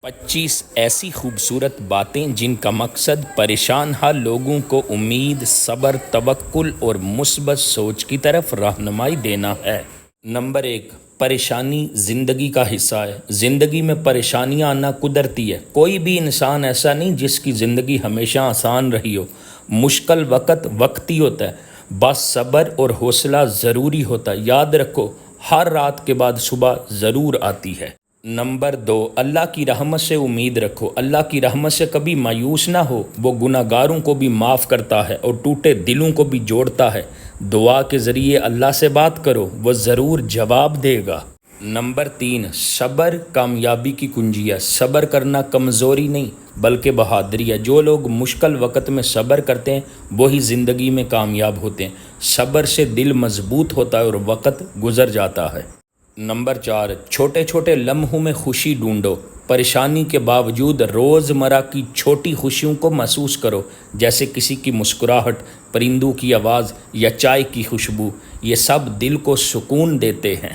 25 ایسی خوبصورت باتیں جن کا مقصد پریشان حال لوگوں کو امید، صبر، توکل اور مثبت سوچ کی طرف رہنمائی دینا ہے۔ نمبر 1، پریشانی زندگی کا حصہ ہے۔ زندگی میں پریشانیاں آنا قدرتی ہے۔ کوئی بھی انسان ایسا نہیں جس کی زندگی ہمیشہ آسان رہی ہو۔ مشکل وقت وقتی ہوتا ہے، بس صبر اور حوصلہ ضروری ہوتا ہے۔ یاد رکھو، ہر رات کے بعد صبح ضرور آتی ہے۔ نمبر 2، اللہ کی رحمت سے امید رکھو۔ اللہ کی رحمت سے کبھی مایوس نہ ہو۔ وہ گناہ گاروں کو بھی معاف کرتا ہے اور ٹوٹے دلوں کو بھی جوڑتا ہے۔ دعا کے ذریعے اللہ سے بات کرو، وہ ضرور جواب دے گا۔ نمبر 3، صبر کامیابی کی کنجی ہے۔ صبر کرنا کمزوری نہیں بلکہ بہادری ہے۔ جو لوگ مشکل وقت میں صبر کرتے ہیں وہی زندگی میں کامیاب ہوتے ہیں۔ صبر سے دل مضبوط ہوتا ہے اور وقت گزر جاتا ہے۔ نمبر 4، چھوٹے چھوٹے لمحوں میں خوشی ڈھونڈو۔ پریشانی کے باوجود روزمرہ کی چھوٹی خوشیوں کو محسوس کرو، جیسے کسی کی مسکراہٹ، پرندوں کی آواز یا چائے کی خوشبو۔ یہ سب دل کو سکون دیتے ہیں۔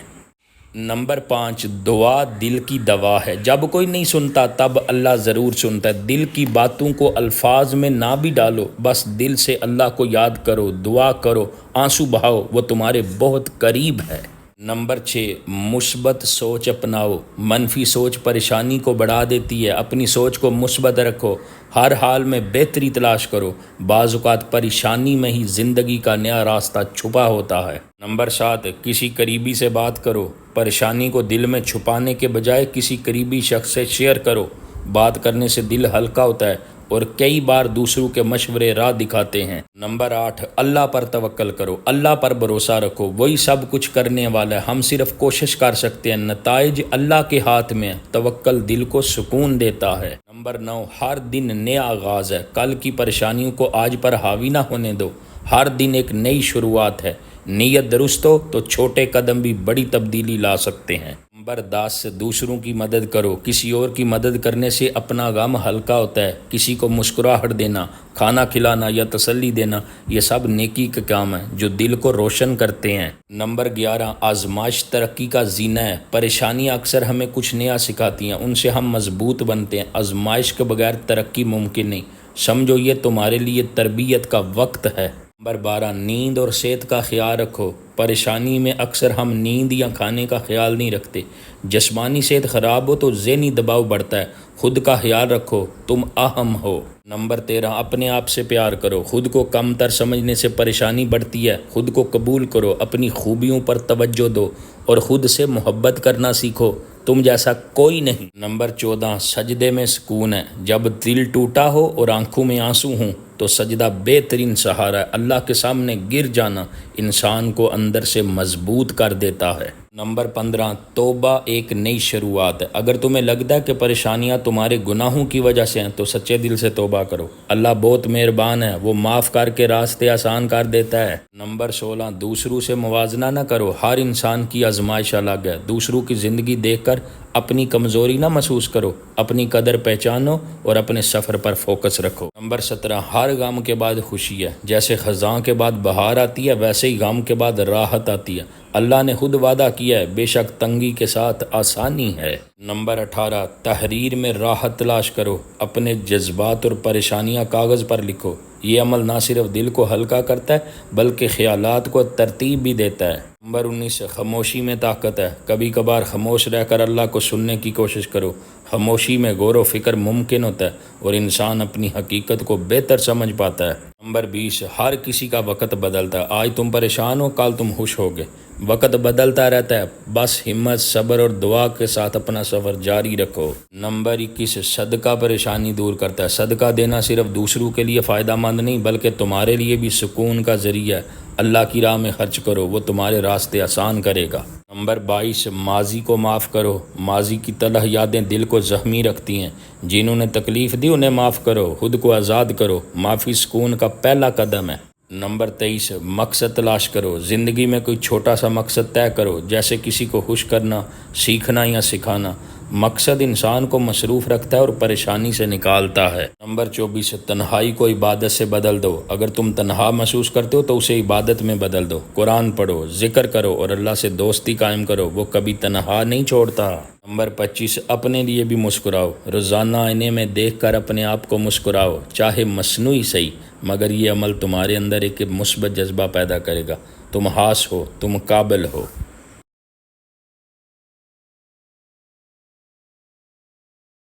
نمبر 5، دعا دل کی دوا ہے۔ جب کوئی نہیں سنتا تب اللہ ضرور سنتا ہے۔ دل کی باتوں کو الفاظ میں نہ بھی ڈالو، بس دل سے اللہ کو یاد کرو، دعا کرو، آنسو بہاؤ، وہ تمہارے بہت قریب ہے۔ نمبر 6، مثبت سوچ اپناؤ۔ منفی سوچ پریشانی کو بڑھا دیتی ہے۔ اپنی سوچ کو مثبت رکھو، ہر حال میں بہتری تلاش کرو۔ بعض اوقات پریشانی میں ہی زندگی کا نیا راستہ چھپا ہوتا ہے۔ نمبر 7، کسی قریبی سے بات کرو۔ پریشانی کو دل میں چھپانے کے بجائے کسی قریبی شخص سے شیئر کرو۔ بات کرنے سے دل ہلکا ہوتا ہے اور کئی بار دوسروں کے مشورے راہ دکھاتے ہیں۔ نمبر 8، اللہ پر توکل کرو۔ اللہ پر بھروسہ رکھو، وہی سب کچھ کرنے والا ہے۔ ہم صرف کوشش کر سکتے ہیں، نتائج اللہ کے ہاتھ میں ہے۔ توکل دل کو سکون دیتا ہے۔ نمبر 9، ہر دن نیا آغاز ہے۔ کل کی پریشانیوں کو آج پر حاوی نہ ہونے دو۔ ہر دن ایک نئی شروعات ہے۔ نیت درست ہو تو چھوٹے قدم بھی بڑی تبدیلی لا سکتے ہیں۔ نمبر 10، دوسروں کی مدد کرو۔ کسی اور کی مدد کرنے سے اپنا غم ہلکا ہوتا ہے۔ کسی کو مسکراہٹ دینا، کھانا کھلانا یا تسلی دینا، یہ سب نیکی کے کام ہیں جو دل کو روشن کرتے ہیں۔ نمبر 11، آزمائش ترقی کا زینہ ہے۔ پریشانیاں اکثر ہمیں کچھ نیا سکھاتی ہیں، ان سے ہم مضبوط بنتے ہیں۔ آزمائش کے بغیر ترقی ممکن نہیں۔ سمجھو یہ تمہارے لیے تربیت کا وقت ہے۔ نمبر 12، نیند اور صحت کا خیال رکھو۔ پریشانی میں اکثر ہم نیند یا کھانے کا خیال نہیں رکھتے۔ جسمانی صحت خراب ہو تو ذہنی دباؤ بڑھتا ہے۔ خود کا خیال رکھو، تم اہم ہو۔ نمبر 13، اپنے آپ سے پیار کرو۔ خود کو کم تر سمجھنے سے پریشانی بڑھتی ہے۔ خود کو قبول کرو، اپنی خوبیوں پر توجہ دو اور خود سے محبت کرنا سیکھو۔ تم جیسا کوئی نہیں۔ نمبر 14، سجدے میں سکون ہے۔ جب دل ٹوٹا ہو اور آنکھوں میں آنسو ہوں تو سجدہ بہترین سہارا ہے۔ اللہ کے سامنے گر جانا انسان کو اندر سے مضبوط کر دیتا ہے۔ نمبر 15، توبہ ایک نئی شروعات ہے۔ اگر تمہیں لگتا ہے کہ پریشانیاں تمہارے گناہوں کی وجہ سے ہیں تو سچے دل سے توبہ کرو۔ اللہ بہت مہربان ہے، وہ معاف کر کے راستے آسان کر دیتا ہے۔ نمبر 16، دوسروں سے موازنہ نہ کرو۔ ہر انسان کی آزمائش الگ ہے۔ دوسروں کی زندگی دیکھ کر اپنی کمزوری نہ محسوس کرو۔ اپنی قدر پہچانو اور اپنے سفر پر فوکس رکھو۔ نمبر 17، ہر غم کے بعد خوشی ہے۔ جیسے خزاں کے بعد بہار آتی ہے ویسے ہی غم کے بعد راحت آتی ہے۔ اللہ نے خود وعدہ کیا ہے، بے شک تنگی کے ساتھ آسانی ہے۔ نمبر 18، تحریر میں راحت تلاش کرو۔ اپنے جذبات اور پریشانیاں کاغذ پر لکھو۔ یہ عمل نہ صرف دل کو ہلکا کرتا ہے بلکہ خیالات کو ترتیب بھی دیتا ہے۔ نمبر 19، خاموشی میں طاقت ہے۔ کبھی کبھار خاموش رہ کر اللہ کو سننے کی کوشش کرو۔ خاموشی میں غور و فکر ممکن ہوتا ہے اور انسان اپنی حقیقت کو بہتر سمجھ پاتا ہے۔ نمبر 20، ہر کسی کا وقت بدلتا ہے۔ آج تم پریشان ہو، کل تم خوش ہوگے۔ وقت بدلتا رہتا ہے، بس ہمت، صبر اور دعا کے ساتھ اپنا سفر جاری رکھو۔ نمبر 21، صدقہ پریشانی دور کرتا ہے۔ صدقہ دینا صرف دوسروں کے لیے فائدہ مند نہیں بلکہ تمہارے لیے بھی سکون کا ذریعہ ہے۔ اللہ کی راہ میں خرچ کرو، وہ تمہارے راستے آسان کرے گا۔ نمبر 22، ماضی کو معاف کرو۔ ماضی کی تلخ یادیں دل کو زخمی رکھتی ہیں۔ جنہوں نے تکلیف دی انہیں معاف کرو، خود کو آزاد کرو۔ معافی سکون کا پہلا قدم ہے۔ نمبر 23، مقصد تلاش کرو۔ زندگی میں کوئی چھوٹا سا مقصد طے کرو، جیسے کسی کو خوش کرنا، سیکھنا یا سکھانا۔ مقصد انسان کو مصروف رکھتا ہے اور پریشانی سے نکالتا ہے۔ نمبر 24، تنہائی کو عبادت سے بدل دو۔ اگر تم تنہا محسوس کرتے ہو تو اسے عبادت میں بدل دو۔ قرآن پڑھو، ذکر کرو اور اللہ سے دوستی قائم کرو، وہ کبھی تنہا نہیں چھوڑتا۔ نمبر 25، اپنے لیے بھی مسکراؤ۔ روزانہ آئینے میں دیکھ کر اپنے آپ کو مسکراؤ، چاہے مصنوعی صحیح، مگر یہ عمل تمہارے اندر ایک مثبت جذبہ پیدا کرے گا۔ تم خاص ہو، تم قابل ہو۔